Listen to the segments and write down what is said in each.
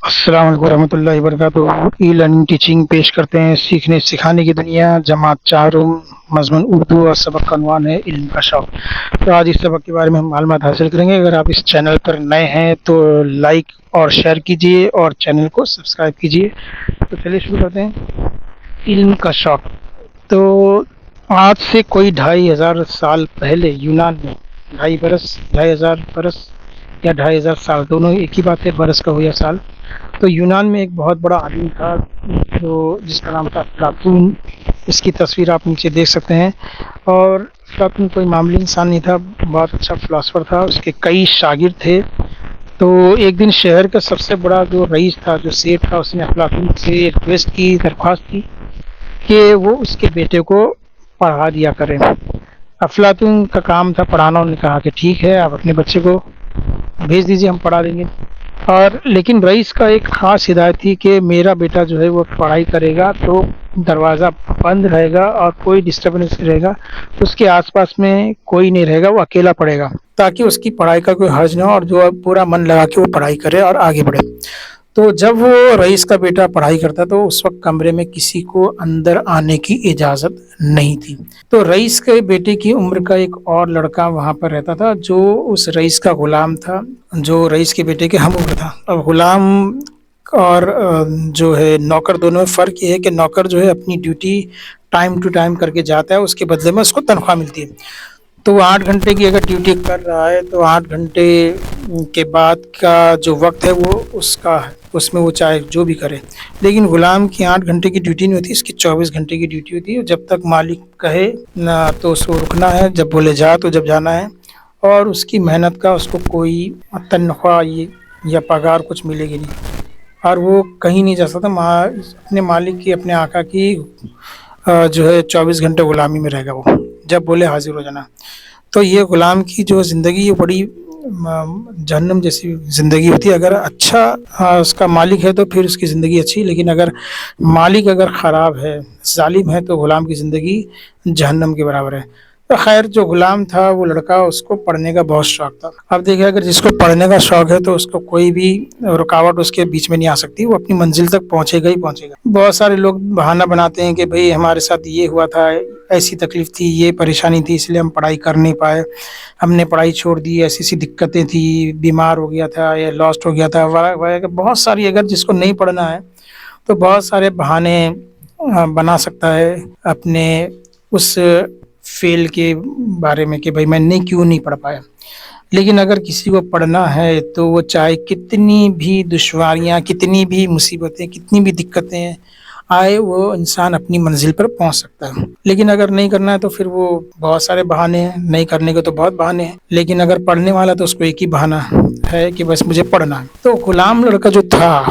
السلام علیکم ورحمۃ اللہ وبرکاتہ۔ ای لرننگ ٹیچنگ پیش کرتے ہیں سیکھنے سکھانے کی دنیا، جماعت چاروں، مضمون اردو اور سبق کا عنوان ہے علم کا شوق۔ تو آج اس سبق کے بارے میں ہم معلومات حاصل کریں گے۔ اگر آپ اس چینل پر نئے ہیں تو لائک اور شیئر کیجیے اور چینل کو سبسکرائب کیجیے۔ تو چلیے شروع کرتے ہیں۔ علم کا شوق تو آج سے کوئی 2500 سال پہلے یونان میں 2500 برس یا 2500 سال دونوں ایک ہی بات ہے، برس کا ہو یا سال۔ تو یونان میں ایک بہت بڑا عالم تھا جس کا نام تھا افلاطون۔ اس کی تصویر آپ نیچے دیکھ سکتے ہیں۔ اور افلاطون کوئی معمولی انسان نہیں تھا، بہت اچھا فلاسفر تھا۔ اس کے کئی شاگرد تھے۔ تو ایک دن شہر کا سب سے بڑا جو رئیس تھا، جو سیٹ تھا، اس نے افلاطون سے ریکویسٹ کی، درخواست کی کہ وہ اس کے بیٹے کو پڑھا دیا کریں۔ افلاطون کا کام تھا پڑھانا۔ انہوں نے کہا کہ ٹھیک ہے، آپ اپنے بچے کو بھیج دیجیے، ہم پڑھا دیں گے۔ لیکن رئیس کا ایک خاص ہدایت تھی کہ میرا بیٹا جو ہے وہ پڑھائی کرے گا تو دروازہ بند رہے گا اور کوئی ڈسٹربنس نہیں رہے گا، اس کے آس پاس میں کوئی نہیں رہے گا، وہ اکیلا پڑھے گا تاکہ اس کی پڑھائی کا کوئی حرج نہ ہو اور جو پورا من لگا کے وہ پڑھائی کرے اور آگے بڑھے۔ تو جب وہ رئیس کا بیٹا پڑھائی کرتا تو اس وقت کمرے میں کسی کو اندر آنے کی اجازت نہیں تھی۔ تو رئیس کے بیٹے کی عمر کا ایک اور لڑکا وہاں پر رہتا تھا جو اس رئیس کا غلام تھا، جو رئیس کے بیٹے کے ہم عمر تھا۔ اب غلام اور جو ہے نوکر، دونوں میں فرق یہ ہے کہ نوکر جو ہے اپنی ڈیوٹی ٹائم ٹو ٹائم کر کے جاتا ہے، اس کے بدلے میں اس کو تنخواہ ملتی ہے۔ تو وہ 8 گھنٹے کی اگر ڈیوٹی کر رہا ہے تو 8 گھنٹے کے بعد کا جو وقت ہے وہ اس کا ہے، اس میں وہ چاہے جو بھی کرے۔ لیکن غلام کی 8 گھنٹے کی ڈیوٹی نہیں ہوتی، اس کی 24 گھنٹے کی ڈیوٹی ہوتی ہے۔ جب تک مالک کہے نہ تو اس کو رکنا ہے، جب بولے جا تو جب جانا ہے، اور اس کی محنت کا اس کو کوئی تنخواہ یا پگار کچھ ملے گی نہیں، اور وہ کہیں نہیں جا سکتا۔ اپنے مالک کی، اپنے آقا کی جو ہے 24 گھنٹے غلامی میں رہے گا، وہ جب بولے حاضر ہو جانا۔ تو یہ غلام کی جو زندگی، یہ بڑی جہنم جیسی زندگی ہوتی ہے۔ اگر اچھا اس کا مالک ہے تو پھر اس کی زندگی اچھی، لیکن اگر مالک خراب ہے، ظالم ہے، تو غلام کی زندگی جہنم کے برابر ہے۔ تو خیر، جو غلام تھا وہ لڑکا، اس کو پڑھنے کا بہت شوق تھا۔ اب دیکھیں، اگر جس کو پڑھنے کا شوق ہے تو اس کو کوئی بھی رکاوٹ اس کے بیچ میں نہیں آ سکتی، وہ اپنی منزل تک پہنچے گا ہی پہنچے گا۔ بہت سارے لوگ بہانہ بناتے ہیں کہ بھئی ہمارے ساتھ یہ ہوا تھا، ایسی تکلیف تھی، یہ پریشانی تھی، اس لیے ہم پڑھائی کر نہیں پائے، ہم نے پڑھائی چھوڑ دی، ایسی دقتیں تھی، بیمار ہو گیا تھا یا لاسٹ ہو گیا تھا، بہت ساری۔ اگر جس کو نہیں پڑھنا ہے تو بہت سارے بہانے بنا سکتا ہے اپنے اس فیل کے بارے میں کہ بھئی میں کیوں نہیں پڑھ پایا۔ لیکن اگر کسی کو پڑھنا ہے تو وہ چاہے کتنی بھی دشواریاں، کتنی بھی مصیبتیں، کتنی بھی دقتیں آئے، وہ انسان اپنی منزل پر پہنچ سکتا ہے۔ لیکن اگر نہیں کرنا ہے تو پھر وہ بہت سارے بہانے ہیں، نہیں کرنے کے تو بہت بہانے ہیں، لیکن اگر پڑھنے والا تو اس کو ایک ہی بہانہ ہے کہ بس مجھے پڑھنا ہے۔ تو غلام لڑکا جو تھا،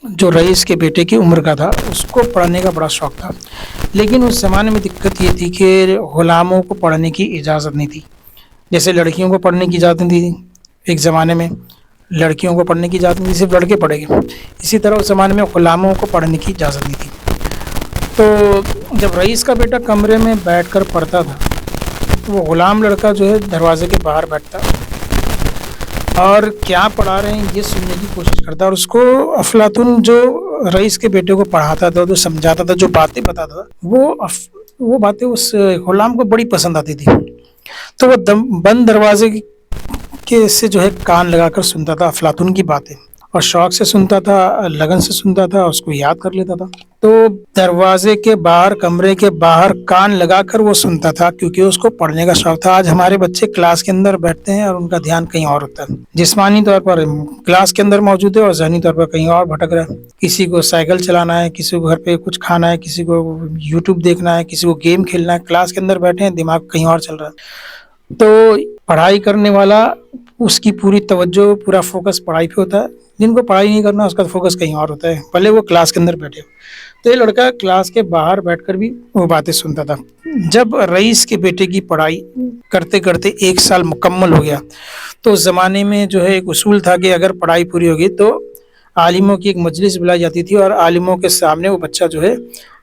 جو رئیس کے بیٹے کی عمر کا تھا، اس کو پڑھنے کا بڑا شوق تھا۔ لیکن اس زمانے میں دقت یہ تھی کہ غلاموں کو پڑھنے کی اجازت نہیں تھی۔ جیسے لڑکیوں کو پڑھنے کی اجازت نہیں تھی ایک زمانے میں، لڑکیوں کو پڑھنے کی اجازت نہیں تھی، صرف لڑکے پڑھیں گے۔ اسی طرح اس زمانے میں غلاموں کو پڑھنے کی اجازت نہیں تھی۔ تو جب رئیس کا بیٹا کمرے میں بیٹھ کر پڑھتا تھا تو وہ غلام لڑکا جو ہے دروازے کے باہر بیٹھتا اور کیا پڑھا رہے ہیں یہ سننے کی کوشش کرتا، اور اس کو افلاطون جو رئیس کے بیٹے کو پڑھاتا تھا، جو سمجھاتا تھا، جو باتیں بتاتا تھا، وہ باتیں اس غلام کو بڑی پسند آتی تھی۔ تو وہ بند دروازے کے سے جو ہے کان لگا کر سنتا تھا افلاطون کی باتیں، اور شوق سے سنتا تھا، لگن سے سنتا تھا، اس کو یاد کر لیتا تھا۔ تو دروازے کے باہر، کمرے کے باہر کان لگا کر وہ سنتا تھا، کیونکہ اس کو پڑھنے کا شوق تھا۔ آج ہمارے بچے کلاس کے اندر بیٹھتے ہیں اور ان کا دھیان کہیں اور ہوتا ہے، جسمانی طور پر کلاس کے اندر موجود ہے اور ذہنی طور پر کہیں اور بھٹک رہا ہے۔ کسی کو سائیکل چلانا ہے، کسی کو گھر پہ کچھ کھانا ہے، کسی کو یوٹیوب دیکھنا ہے، کسی کو گیم کھیلنا ہے، کلاس کے اندر بیٹھے ہیں، دماغ کہیں اور چل رہا ہے۔ تو پڑھائی کرنے والا، اس کی پوری توجہ، پورا فوکس پڑھائی پہ ہوتا ہے۔ جن کو پڑھائی نہیں کرنا، اس کا فوکس کہیں اور ہوتا ہے، بھلے وہ کلاس کے اندر بیٹھے ہو۔ تو یہ لڑکا کلاس کے باہر بیٹھ کر بھی وہ باتیں سنتا تھا۔ جب رئیس کے بیٹے کی پڑھائی کرتے کرتے 1 سال مکمل ہو گیا تو اس زمانے میں جو ہے ایک اصول تھا کہ اگر پڑھائی پوری ہوگی تو عالموں کی ایک مجلس بلائی جاتی تھی، اور عالموں کے سامنے وہ بچہ جو ہے،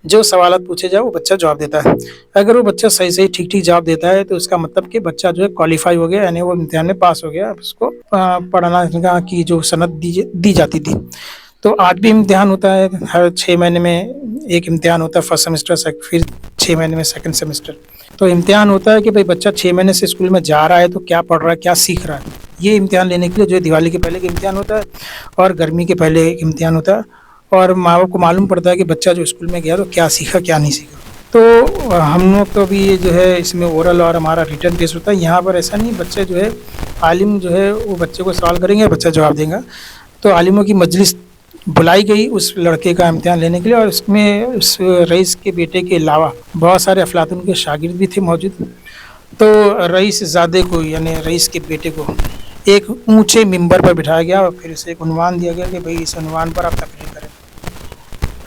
جو سوالات پوچھے جائے وہ بچہ جواب دیتا ہے۔ اگر وہ بچہ صحیح ٹھیک جواب دیتا ہے تو اس کا مطلب کہ بچہ جو ہے کوالیفائی ہو گیا، یعنی وہ امتحان میں پاس ہو گیا، اب اس کو پڑھنا کی جو سند دی جاتی تھی۔ تو آج بھی امتحان ہوتا ہے، ہر 6 مہینے میں ایک امتحان ہوتا ہے، فرسٹ سیمسٹر، پھر 6 مہینے میں سیکنڈ سیمسٹر. تو امتحان ہوتا ہے کہ بھائی بچہ 6 مہینے سے اسکول میں جا رہا ہے تو کیا پڑھ رہا ہے، کیا سیکھ رہا ہے. یہ امتحان لینے کے لیے جو دیوالی کے پہلے ایک امتحان ہوتا ہے اور گرمی کے پہلے ایک امتحان ہوتا ہے، اور ماں باپ کو معلوم پڑتا ہے کہ بچہ جو اسکول میں گیا تو کیا سیکھا کیا نہیں سیکھا. تو ہم لوگ تو بھی جو ہے اس میں اورل اور ہمارا ریٹرن ٹیسٹ ہوتا ہے. یہاں پر ایسا نہیں، بچے جو ہے عالم جو ہے وہ بچے کو سوال کریں گے، بچہ جواب دے گا. تو عالموں کی مجلس بلائی گئی اس لڑکے کا امتحان لینے کے لیے، اور اس میں اس رئیس کے بیٹے کے علاوہ بہت سارے افلاطون کے شاگرد بھی تھے موجود. تو رئیس زادے کو یعنی رئیس کے بیٹے کو ایک اونچے ممبر پر بٹھایا گیا اور پھر اسے ایک عنوان دیا گیا کہ بھئی اس عنوان پر آپ تقریر کریں.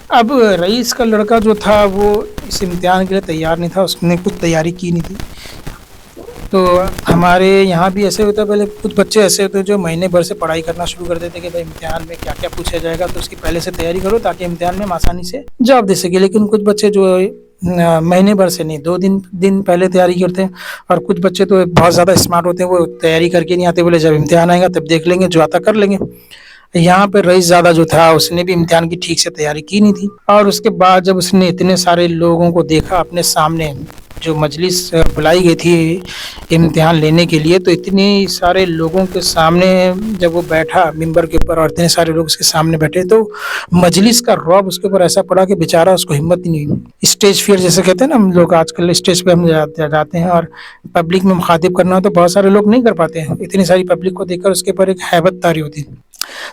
اب رئیس کا لڑکا جو تھا وہ اس امتحان کے لیے تیار نہیں تھا، اس نے کچھ تیاری کی نہیں تھی. تو ہمارے یہاں بھی ایسے ہوتا ہے، پہلے کچھ بچے ایسے ہوتے ہیں جو مہینے بھر سے پڑھائی کرنا شروع کر دیتے کہ بھائی امتحان میں کیا کیا پوچھا جائے گا، تو اس کی پہلے سے تیاری کرو تاکہ امتحان میں ہم آسانی سے جواب دے سکے. لیکن کچھ بچے جو مہینے بھر سے نہیں، 2 دن پہلے تیاری کرتے ہیں. اور کچھ بچے تو بہت زیادہ اسمارٹ ہوتے ہیں، وہ تیاری کر کے نہیں آتے، بولے جب امتحان آئے گا تب دیکھ لیں گے، جو آتا کر لیں گے. یہاں پہ رئیس زادہ جو تھا اس نے بھی امتحان کی ٹھیک سے تیاری کی نہیں تھی، اور اس کے بعد جب اس نے اتنے سارے لوگوں کو دیکھا اپنے سامنے، جو مجلس بلائی گئی تھی امتحان لینے کے لیے، تو اتنے سارے لوگوں کے سامنے جب وہ بیٹھا ممبر کے اوپر اور اتنے سارے لوگ اس کے سامنے بیٹھے، تو مجلس کا رعب اس کے اوپر ایسا پڑا کہ بیچارہ اس کو ہمت ہی نہیں ہوئی. اسٹیج فیئر جیسے کہتے ہیں نا ہم لوگ، آج کل اسٹیج پہ ہم جاتے ہیں اور پبلک میں مخاطب کرنا ہو تو بہت سارے لوگ نہیں کر پاتے ہیں. اتنی ساری پبلک کو دیکھ کر اس کے اوپر ایک ہیبت طاری ہوتی.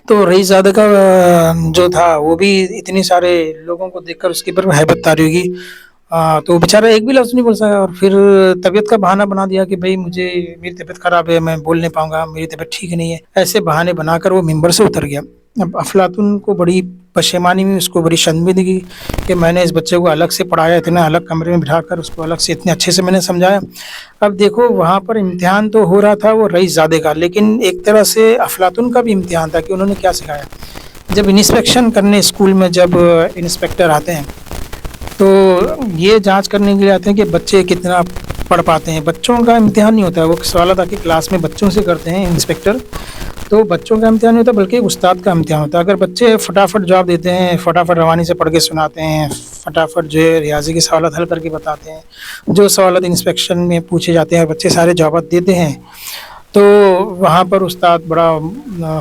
تو رئیس زادہ کا جو تھا وہ بھی اتنے سارے لوگوں کو دیکھ کر اس کے اوپر ہیبت طاری ہوگی. تو بیچارہ ایک بھی لفظ نہیں بول سکا، اور پھر طبیعت کا بہانہ بنا دیا کہ بھائی مجھے میری طبیعت خراب ہے، میں بول نہیں پاؤں گا، میری طبیعت ٹھیک نہیں ہے. ایسے بہانے بنا کر وہ ممبر سے اتر گیا. اب افلاطون کو بڑی پشیمانی ہوئی، اس کو بڑی شرمندگی کہ میں نے اس بچے کو الگ سے پڑھایا، اتنا الگ کمرے میں بٹھا کر اس کو الگ سے اتنے اچھے سے میں نے سمجھایا. اب دیکھو وہاں پر امتحان تو ہو رہا تھا وہ رئیس زادے کا، لیکن ایک طرح سے افلاطون کا بھی امتحان تھا کہ انہوں نے کیا سکھایا. جب انسپیکشن کرنے اسکول میں جب انسپیکٹر آتے ہیں تو یہ جانچ کرنے کے لیے آتے ہیں کہ بچے کتنا پڑھ پاتے ہیں. بچوں کا امتحان نہیں ہوتا ہے، وہ سوالات آ کے کلاس میں بچوں سے کرتے ہیں انسپیکٹر. تو بچوں کا امتحان نہیں ہوتا بلکہ استاد کا امتحان ہوتا ہے. اگر بچے فٹافٹ جواب دیتے ہیں، فٹافٹ روانی سے پڑھ کے سناتے ہیں، فٹافٹ جو ہے ریاضی کے سوالات حل کر کے بتاتے ہیں، جو سوالات انسپیکشن میں پوچھے جاتے ہیں بچے سارے جوابات دیتے ہیں، تو وہاں پر استاد بڑا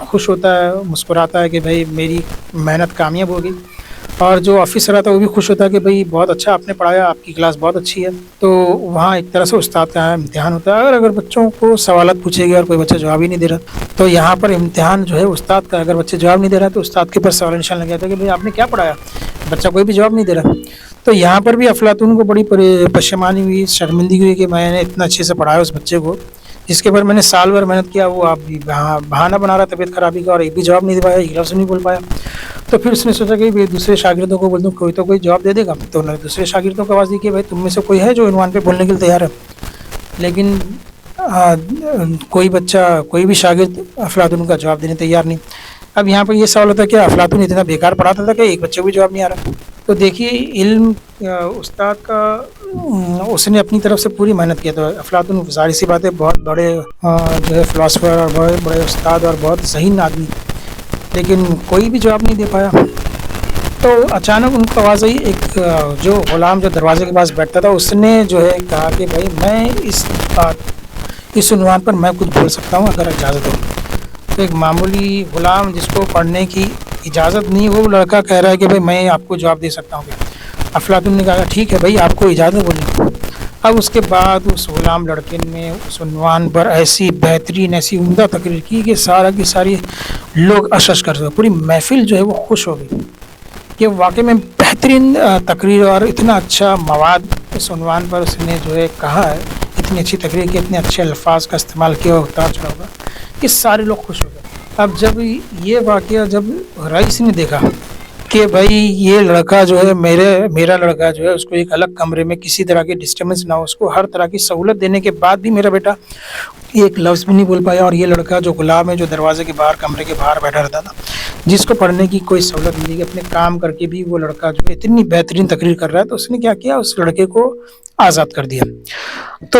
خوش ہوتا ہے، مسکراتا ہے کہ بھائی میری محنت کامیاب ہوگی. اور جو آفیسر آتا ہے وہ بھی خوش ہوتا ہے کہ بھائی بہت اچھا آپ نے پڑھایا، آپ کی کلاس بہت اچھی ہے. تو وہاں ایک طرح سے استاد کا امتحان ہوتا ہے. اگر بچوں کو سوالات پوچھے گئے اور کوئی بچہ جواب ہی نہیں دے رہا تو یہاں پر امتحان جو ہے استاد کا. اگر بچے جواب نہیں دے رہا تو استاد کے پاس سوال نشان لگ جاتا ہے کہ بھائی آپ نے کیا پڑھایا، بچہ کوئی بھی جواب نہیں دے رہا. تو یہاں پر بھی افلاطون کو بڑی پشیمانی ہوئی، شرمندگی ہوئی کہ میں نے اتنا اچھے سے پڑھایا اس بچے کو، جس کے اوپر میں نے سال بھر محنت کیا، وہ آپ بھی بہانہ بنا رہا طبیعت خرابی کا اور ایک بھی جواب نہیں دے پایا، ایک لفظ نہیں بول پایا. تو پھر اس نے سوچا کہ دوسرے شاگردوں کو بول دوں، کوئی تو کوئی جواب دے دے گا. تو انہوں نے دوسرے شاگردوں کو آواز دی کہ بھائی تم میں سے کوئی ہے جو عنوان پہ بولنے کے لیے تیار ہے. لیکن کوئی بچہ، کوئی بھی شاگرد افلاطون کا جواب دینے تیار نہیں. اب یہاں پر یہ سوال ہوتا ہے کہ افلاطون اتنا بیکار پڑھاتا تھا کہ ایک بچے کو بھی جواب نہیں آ رہا. تو دیکھیے علم استاد کا اس نے اپنی طرف سے پوری محنت کیا. تو افلاطون ظاہر سی بات ہے بہت بڑے جو ہے فلاسفر اور بڑے بڑے استاد اور بہت ذہین آدمی، لیکن کوئی بھی جواب نہیں دے پایا. تو اچانک ان کو آواز آئی، ایک جو غلام جو دروازے کے پاس بیٹھتا تھا اس نے جو ہے کہا کہ بھائی میں اس عنوان پر میں کچھ بول سکتا ہوں اگر اجازت ہو. تو ایک معمولی غلام جس کو پڑھنے کی اجازت نہیں، وہ لڑکا کہہ رہا ہے کہ بھائی میں آپ کو جواب دے سکتا ہوں. افلاطون نے کہا ٹھیک ہے بھائی آپ کو اجازت بولنے. اب اس کے بعد اس غلام لڑکے نے اس عنوان پر ایسی بہترین ایسی عمدہ تقریر کی کہ سارا کی ساری لوگ اشش کر سکے، پوری محفل جو ہے وہ خوش ہو گئی کہ واقعی میں بہترین تقریر اور اتنا اچھا مواد اس عنوان پر اس نے جو ہے کہا ہے، اتنی اچھی تقریر کی، اتنے اچھے الفاظ کا استعمال کیا اور اتار چڑھا ہوگا کہ سارے لوگ خوش ہو گئے. اب جب یہ واقعہ جب رئیس نے دیکھا کہ بھائی یہ لڑکا جو ہے میرا لڑکا جو ہے اس کو ایک الگ کمرے میں کسی طرح کی ڈسٹربنس نہ ہو، اس کو ہر طرح کی سہولت دینے کے بعد بھی میرا بیٹا ایک لفظ بھی نہیں بول پایا، اور یہ لڑکا جو غلام ہے جو دروازے کے باہر کمرے کے باہر بیٹھا رہتا تھا جس کو پڑھنے کی کوئی سہولت نہیں، اپنے کام کر کے بھی وہ لڑکا جو ہے اتنی بہترین تقریر کر رہا ہے، تو اس نے کیا کیا، اس لڑکے کو آزاد کر دیا. تو